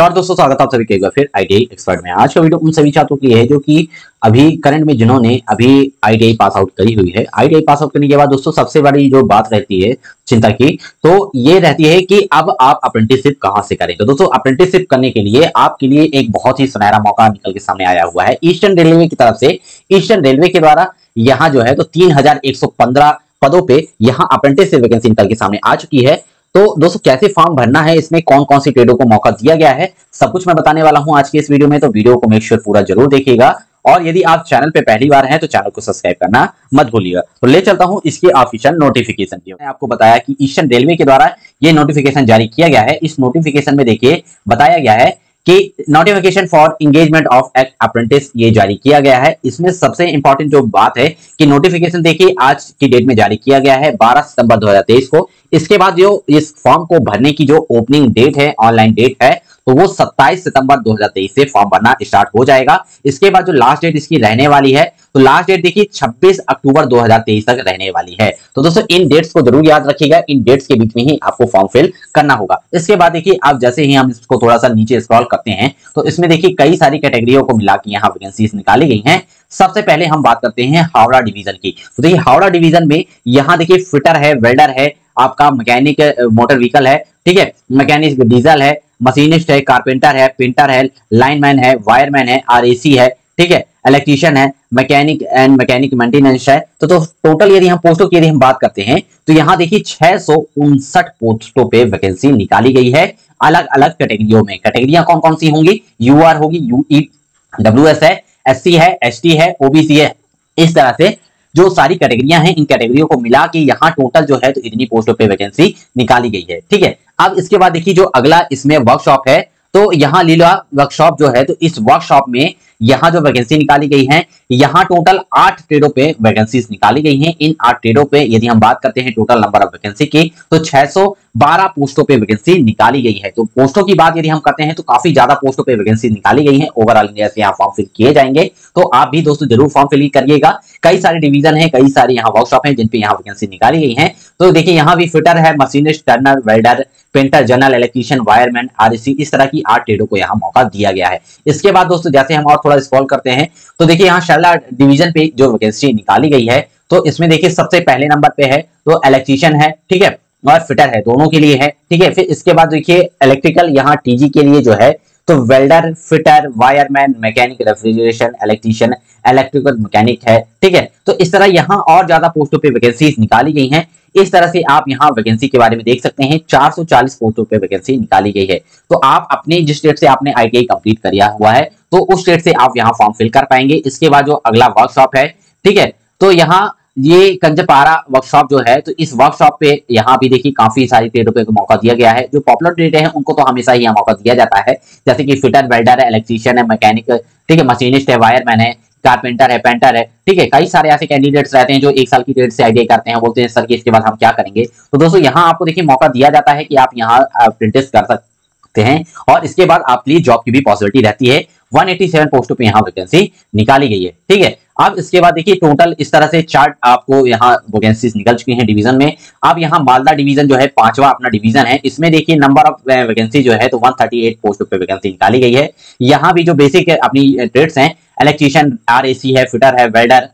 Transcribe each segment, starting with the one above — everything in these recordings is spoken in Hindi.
नमस्कार दोस्तों, स्वागत है आप सभी का एक बार फिर आईटीआई एक्सपर्ट में। आज का वीडियो उन सभी छात्रों के लिए है जो कि अभी करंट में जिन्होंने अभी आईटीआई पास आउट करी हुई है। आईटीआई पास आउट करने के बाद दोस्तों सबसे बड़ी जो बात रहती है चिंता की, तो ये रहती है कि अब आप अप्रेंटिसशिप कहां से करें। तो दोस्तों अप्रेंटिसशिप करने के लिए आपके लिए एक बहुत ही सुनहरा मौका निकल के सामने आया हुआ है ईस्टर्न रेलवे की तरफ से। ईस्टर्न रेलवे के द्वारा यहाँ जो है तो 3115 पदों पे यहाँ अप्रेंटिसशिप वैकेंसी निकल के सामने आ चुकी है। तो दोस्तों कैसे फॉर्म भरना है, इसमें कौन कौन सी ट्रेडों को मौका दिया गया है, सब कुछ मैं बताने वाला हूं आज के इस वीडियो में। तो वीडियो को मेक श्योर पूरा जरूर देखिएगा और यदि आप चैनल पे पहली बार हैं तो चैनल को सब्सक्राइब करना मत भूलिएगा। तो ले चलता हूं इसके ऑफिशियल नोटिफिकेशन की। मैंने आपको बताया कि ईस्टर्न रेलवे के द्वारा ये नोटिफिकेशन जारी किया गया है। इस नोटिफिकेशन में देखिए बताया गया है कि notification for engagement of act apprentice ये जारी किया गया है। इसमें सबसे इंपॉर्टेंट जो बात है कि नोटिफिकेशन देखिए आज की डेट में जारी किया गया है 12 सितंबर 2023 को। इसके बाद जो इस फॉर्म को भरने की जो ओपनिंग डेट है, ऑनलाइन डेट है, तो वो 27 सितंबर 2023 से फॉर्म भरना स्टार्ट हो जाएगा। इसके बाद जो लास्ट डेट इसकी रहने वाली है, तो लास्ट डेट देखिए 26 अक्टूबर 2023 तक रहने वाली है। तो दोस्तों इन डेट्स को जरूर याद रखिएगा, इन डेट्स के बीच में ही आपको फॉर्म फिल करना होगा। इसके बाद देखिए आप जैसे ही हम इसको थोड़ा सा नीचे स्क्रॉल करते हैं तो इसमें देखिए कई सारी कैटेगरियों को मिला के यहाँ वैकेंसीज निकाली गई हैं। सबसे पहले हम बात करते हैं हावड़ा डिवीजन की। तो देखिए हावड़ा डिवीजन में यहाँ देखिए फिटर है, वेल्डर है, आपका मैकेनिक मोटर व्हीकल है, ठीक है, मैकेनिक डीजल है, मशीनिस्ट है, कारपेंटर है, पेंटर है, लाइनमैन है, वायरमैन है, आरएसी है, ठीक है, इलेक्ट्रीशियन है, मैकेनिक एंड मैकेनिक मेंटेनेंस है। तो टोटल यदि हम पोस्टों की यदि हम बात करते हैं तो यहाँ देखिए 659 पोस्टों पे वैकेंसी निकाली गई है अलग अलग कैटेगरियों में। कैटेगरियां कौन कौन सी होंगी? यूआर होगी, यूईडब्ल्यूएस है, एससी है, एसटी है, ओबीसी है। इस तरह से जो सारी कैटेगरियां हैं, इन कैटेगरियों को मिला के यहाँ टोटल जो है तो इतनी पोस्टों पे वैकेंसी निकाली गई है, ठीक है। अब इसके बाद देखिए जो अगला इसमें वर्कशॉप है, तो यहाँ लीला वर्कशॉप जो है, तो इस वर्कशॉप में यहाँ जो वैकेंसी निकाली गई है, यहाँ टोटल 8 ट्रेडों पे वैकेंसीज निकाली गई हैं। इन 8 ट्रेडों पे यदि हम बात करते हैं टोटल नंबर ऑफ वैकेंसी की, तो 612 पोस्टों पे वैकेंसी निकाली गई है। तो पोस्टों की बात यदि हम करते हैं तो काफी ज्यादा पोस्टों पे वैकेंसी निकाली गई है। ओवरऑल इंडिया से यहाँ फॉर्म फिल किए जाएंगे, तो आप भी दोस्तों जरूर फॉर्म फिल करिएगा। कई सारे डिवीजन है, कई सारी यहाँ वर्कशॉप है जिन पे यहाँ वैकेंसी निकाली गई है। तो देखिए यहाँ भी फिटर है, machinist, Turner, welder, painter, general electrician, wireman, RAC, इस तरह की 8 ट्रेडों को यहाँ मौका दिया गया है। इसके बाद दोस्तों जैसे हम और थोड़ा स्क्रॉल करते हैं तो देखिए यहाँ शारला डिवीजन पे जो वैकेंसी निकाली गई है, तो इसमें देखिए सबसे पहले नंबर पे है तो इलेक्ट्रीशियन है, ठीक है, और फिटर है, दोनों के लिए है, ठीक है। फिर इसके बाद देखिए इलेक्ट्रिकल यहाँ टीजी के लिए जो है तो welder, fitter, wireman, mechanic, refrigeration, electrician, electrical mechanic है, ठीक है। तो इस तरह यहाँ और ज्यादा पोस्टों पे वैकेंसी निकाली गई हैं। इस तरह से आप यहाँ वैकेंसी के बारे में देख सकते हैं, 440 पोस्टों पे वैकेंसी निकाली गई है। तो आप अपने जिस स्टेट से आपने आईटीआई कंप्लीट किया हुआ है तो उस स्टेट से आप यहाँ फॉर्म फिल कर पाएंगे। इसके बाद जो अगला वर्कशॉप है, ठीक है, तो यहाँ ये कंजपारा वर्कशॉप जो है, तो इस वर्कशॉप पे यहाँ भी देखिए काफी सारी ट्रेडों पे मौका दिया गया है। जो पॉपुलर ट्रेड है उनको तो हमेशा ही मौका दिया जाता है, जैसे कि फिटर, वेल्डर है, इलेक्ट्रीशियन है, मैकेनिक, ठीक है, मशीनिस्ट है, वायरमैन है, कारपेंटर है, पेंटर है, ठीक है। कई सारे ऐसे कैंडिडेट्स रहते हैं जो 1 साल की ट्रेड से आईटीआई करते हैं, बोलते हैं सर कि इसके बाद हम क्या करेंगे। तो दोस्तों यहाँ आपको देखिए मौका दिया जाता है कि आप यहाँ अप्रेंटिस कर सकते हैं और इसके बाद आपके लिए जॉब की भी पॉसिबिलिटी रहती है। 187 पोस्टों पे यहाँ वैकेंसी निकाली गई है, ठीक है। अब इसके बाद देखिए टोटल इस तरह से चार्ट आपको यहाँ वैकेंसीज निकल चुकी हैं डिवीजन में। अब यहाँ मालदा डिवीजन जो है 5वां अपना डिवीजन है, इसमें देखिए नंबर ऑफ वैकेंसी जो है तो 138 पोस्टों पे वैकेंसी निकाली गई है। यहाँ भी जो बेसिक अपनी ट्रेड्स हैं, इलेक्ट्रीशियन, आरएसी है, फिटर है, welder,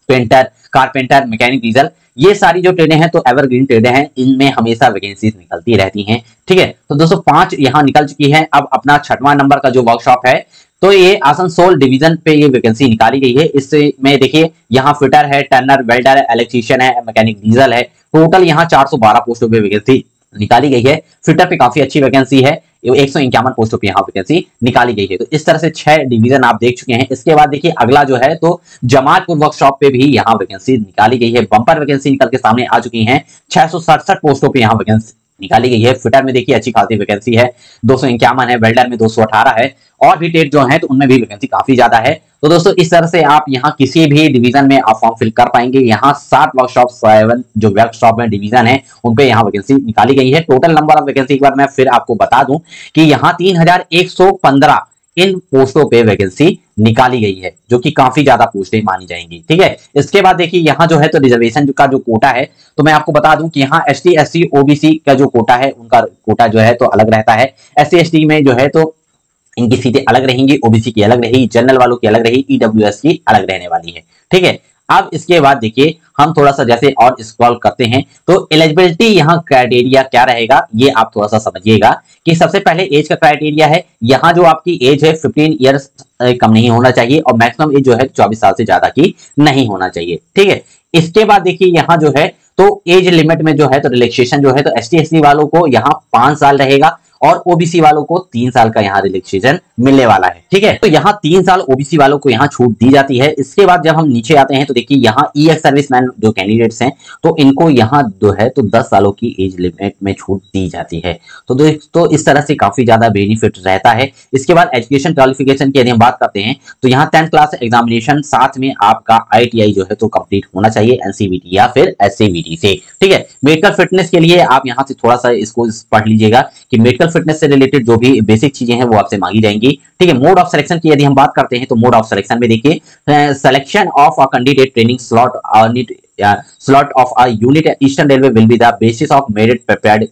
painter, carpenter, mechanic, diesel, ये सारी जो ट्रेडें हैं तो एवरग्रीन ट्रेडें हैं, इनमें हमेशा वैकेंसीज निकलती रहती हैं, ठीक है। तो दोस्तों 5 यहाँ निकल चुकी है। अब अपना 6वां नंबर का जो वर्कशॉप है, तो ये आसनसोल डिवीजन पे ये वैकेंसी निकाली गई है। इसमें देखिए यहाँ फिटर है, टर्नर, वेल्डर, इलेक्ट्रीशियन है, मैकेनिक, डीजल है। टोटल यहाँ 412 पोस्टों पे वैकेंसी निकाली गई है। फिटर पे काफी अच्छी वैकेंसी है, 151 पोस्टों पे यहाँ वैकेंसी निकाली गई है। तो इस तरह से 6 डिवीजन आप देख चुके हैं। इसके बाद देखिए अगला जो है तो जमालपुर वर्कशॉप पे भी यहाँ वैकेंसी निकाली गई है। बंपर वैकेंसी निकल के सामने आ चुकी है, 667 पोस्टों पे यहाँ वैकेंसी निकाली गई है। फिटर में देखिए अच्छी खासी वैकेंसी है, 251 है, वेल्डर में 218 है, और भी ट्रेड जो है तो उनमें भी वैकेंसी काफी ज्यादा है। तो दोस्तों इस तरह से आप यहाँ किसी भी डिवीजन में आप फॉर्म फिल कर पाएंगे। यहाँ 7 वर्कशॉप, 7 जो वर्कशॉप में डिवीजन है उन पे यहाँ वैकेंसी निकाली गई है। टोटल नंबर ऑफ वैकेंसी एक बार मैं फिर आपको बता दूं कि यहाँ 3115 इन पोस्टों पे वैकेंसी निकाली गई है, जो कि काफी ज्यादा पोस्टें मानी जाएंगी, ठीक है। इसके बाद देखिए यहाँ जो है तो रिजर्वेशन का जो कोटा है, तो मैं आपको बता दूं कि यहाँ एसटी, एससी, ओबीसी का जो कोटा है, उनका कोटा जो है तो अलग रहता है। एससी एसटी में जो है तो इनकी सीटें अलग रहेंगी, ओबीसी की अलग रहेगी, जनरल वालों की अलग रहेगी, ईडब्ल्यूएस की अलग रहने वाली है। ठीक है, अब इसके बाद देखिए हम थोड़ा सा जैसे और स्क्रॉल करते हैं तो एलिजिबिलिटी यहाँ क्राइटेरिया क्या रहेगा ये आप थोड़ा सा समझिएगा कि सबसे पहले एज का क्राइटेरिया है। यहाँ जो आपकी एज है 15 ईयर्स कम नहीं होना चाहिए और मैक्सिमम एज जो है 24 साल से ज्यादा की नहीं होना चाहिए। ठीक है, इसके बाद देखिए यहाँ जो है तो एज लिमिट में जो है तो रिलैक्सेशन जो है तो एसटी एससी वालों को यहाँ 5 साल रहेगा और ओबीसी वालों को 3 साल का यहाँ रिलैक्सेशन मिलने वाला है। ठीक है, तो यहाँ 3 साल ओबीसी वालों को यहाँ छूट दी जाती है। इसके बाद जब हम नीचे आते हैं तो देखिए यहाँ ई एक्स सर्विसमैन जो कैंडिडेट्स हैं तो इनको यहाँ जो है तो 10 सालों की एज लिमिट में छूट दी जाती है। तो दोस्तों इस तरह से काफी ज्यादा बेनिफिट रहता है। इसके बाद एजुकेशन क्वालिफिकेशन की यदि हम बात करते हैं तो यहाँ 10th क्लास एग्जामिनेशन साथ में आपका आईटीआई जो है तो कंप्लीट होना चाहिए एनसीवीटी या फिर एससीवीटी से। ठीक है, मेडिकल फिटनेस के लिए आप यहाँ से थोड़ा सा इसको पढ़ लीजिएगा कि मेडिकल फिटनेस से रिलेटेड जो भी बेसिक चीजें हैं वो आपसे मांगी जाएंगी। ठीक है, मोड ऑफ सिलेक्शन की यदि हम बात करते हैं तो मोड ऑफ सिलेक्शन में देखिए selection of a candidate training slot of a unit at Eastern Railway will be the basis of merit prepared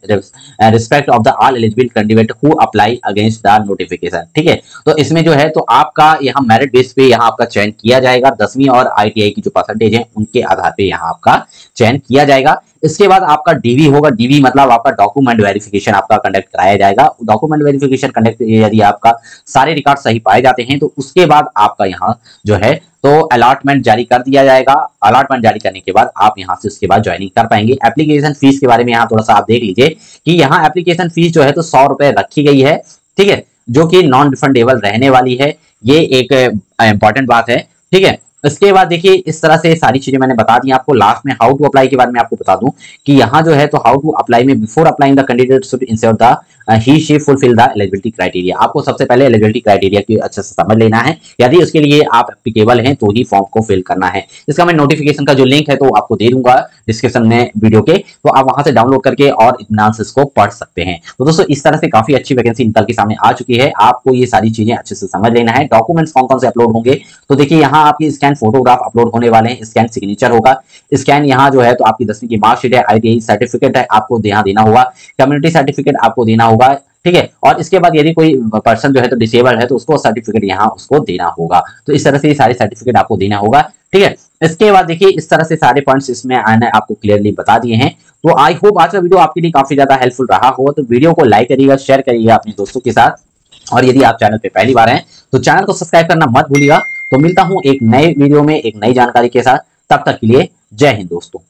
respect of the all eligible candidate who apply against the notification। ठीक है, तो इसमें जो है तो आपका यहाँ मेरिट बेस पे यहाँ आपका चयन किया जाएगा। 10वीं और आईटीआई की जो परसेंटेज है उनके आधार पे यहाँ आपका चयन किया जाएगा। इसके बाद आपका डीवी होगा। डीवी मतलब आपका डॉक्यूमेंट वेरिफिकेशन आपका कंडक्ट कराया जाएगा। डॉक्यूमेंट वेरिफिकेशन कंडक्ट यदि आपका सारे रिकॉर्ड सही पाए जाते हैं तो उसके बाद आपका यहाँ जो है तो अलॉटमेंट जारी कर दिया जाएगा। अलॉटमेंट जारी करने के बाद आप यहाँ से उसके बाद ज्वाइनिंग कर पाएंगे। एप्लीकेशन फीस के बारे में यहाँ थोड़ा सा आप देख लीजिए कि यहाँ एप्लीकेशन फीस जो है तो 100 रुपए रखी गई है। ठीक है, जो कि नॉन रिफंडेबल रहने वाली है, ये एक इंपॉर्टेंट बात है। ठीक है, इसके बाद देखिए इस तरह से सारी चीजें मैंने बता दी आपको। लास्ट में हाउ टू अप्लाई के बारे में आपको बता दूं कि यहाँ जो है तो हाउ टू अप्लाई में before applying the candidate should ensure the he she fulfil the eligibility criteria. आपको सबसे पहले एलिजिबिलिटी क्राइटेरिया की अच्छे से समझ लेना है। यदि उसके लिए आप एप्लीकेबल हैं तो ही फॉर्म को फिल करना है। इसका मैं नोटिफिकेशन का जो लिंक है तो आपको दे दूंगा डिस्क्रिप्शन में वीडियो के, तो आप वहां से डाउनलोड करके और इत्मीनान से इसको पढ़ सकते हैं। तो दोस्तों इस तरह से काफी अच्छी वैकेंसी निकल के सामने आ चुकी है। आपको ये सारी चीजें अच्छे से समझ लेना है। डॉक्यूमेंट्स कौन कौन से अपलोड होंगे तो देखिए यहाँ आपकी स्कैन फोटोग्राफ अपलोड होने वाले हैं, स्कैन सिग्नेचर होगा, स्कैन यहाँ जो है तो आपकी 10वीं की मार्कशीट है, आईटीआई सर्टिफिकेट है आपको यहाँ देना होगा, कम्युनिटी सर्टिफिकेट आपको देना होगा। ठीक है, और इसके बाद यदि कोई पर्सन जो है तो डिसेबल है तो उसको सर्टिफिकेट यहाँ उसको देना होगा। तो इस तरह से सारे सर्टिफिकेट आपको देना होगा। ठीक है, इसके बाद देखिए इस तरह से सारे पॉइंट्स इसमें आने आपको क्लियरली बता दिए हैं। तो आई होप आज का वीडियो आपके लिए काफी ज्यादा हेल्पफुल रहा हो। तो वीडियो को लाइक करिएगा, शेयर करिएगा अपने दोस्तों के साथ, और यदि आप चैनल पे पहली बार हैं तो चैनल को सब्सक्राइब करना मत भूलिएगा। तो मिलता हूं एक नए वीडियो में एक नई जानकारी के साथ, तब तक के लिए जय हिंद दोस्तों।